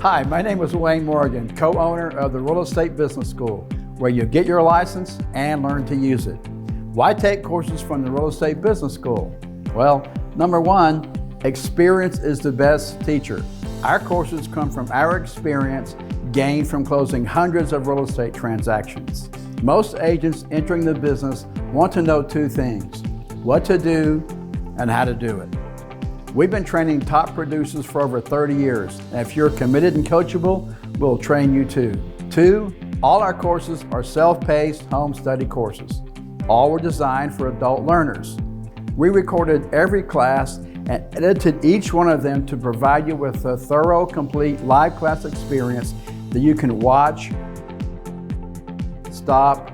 Hi, my name is Wayne Morgan, co-owner of the Real Estate Business School, where you get your license and learn to use it. Why take courses from the Real Estate Business School? Well, number one, experience is the best teacher. Our courses come from our experience gained from closing hundreds of real estate transactions. Most agents entering the business want to know two things: what to do and how to do it. We've been training top producers for over 30 years, and if you're committed and coachable, we'll train you too. Two, all our courses are self-paced home study courses. All were designed for adult learners. We recorded every class and edited each one of them to provide you with a thorough, complete live class experience that you can watch, stop,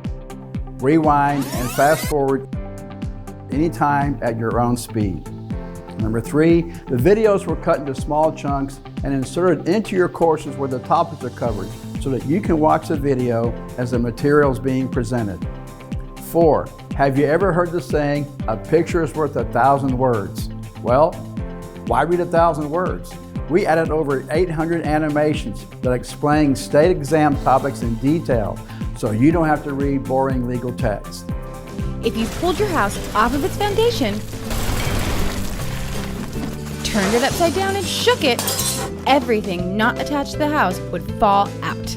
rewind, and fast forward anytime at your own speed. Number three, the videos were cut into small chunks and inserted into your courses where the topics are covered so that you can watch the video as the material is being presented. Four, have you ever heard the saying, a picture is worth 1,000 words? Well, why read 1,000 words? We added over 800 animations that explain state exam topics in detail so you don't have to read boring legal text. If you pulled your house off of its foundation, turned it upside down and shook it, everything not attached to the house would fall out,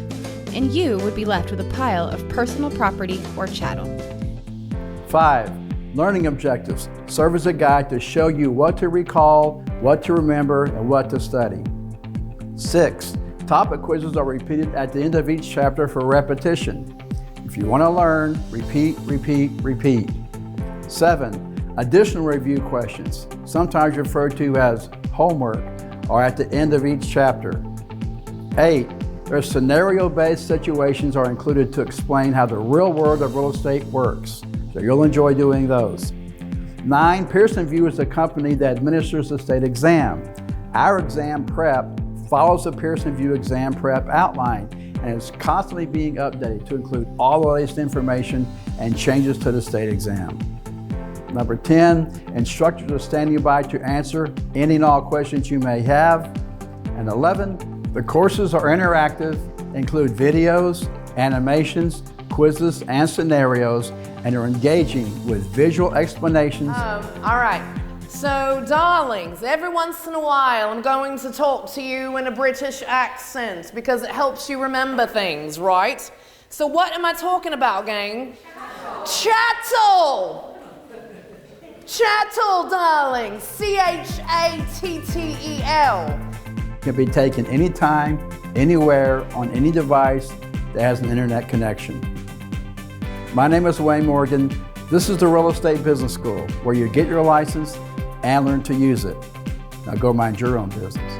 and you would be left with a pile of personal property or chattel. 5. Learning objectives serve as a guide to show you what to recall, what to remember, and what to study. 6. Topic quizzes are repeated at the end of each chapter for repetition. If you want to learn, repeat, repeat, repeat. 7. Additional review questions, sometimes referred to as homework, are at the end of each chapter. 8. Their scenario-based situations are included to explain how the real world of real estate works, so you'll enjoy doing those. 9. Pearson VUE is the company that administers the state exam. Our exam prep follows the Pearson VUE exam prep outline and is constantly being updated to include all the latest information and changes to the state exam. Number 10, instructors are standing by to answer any and all questions you may have. And 11, the courses are interactive, include videos, animations, quizzes, and scenarios, and are engaging with visual explanations. All right. So, darlings, every once in a while I'm going to talk to you in a British accent because it helps you remember things, right? So what am I talking about, gang? Chattel! Chattel, darling. C-H-A-T-T-E-L. Can be taken anytime, anywhere, on any device that has an internet connection. My name is Wayne Morgan. This is the Real Estate Business School, where you get your license and learn to use it. Now go mind your own business.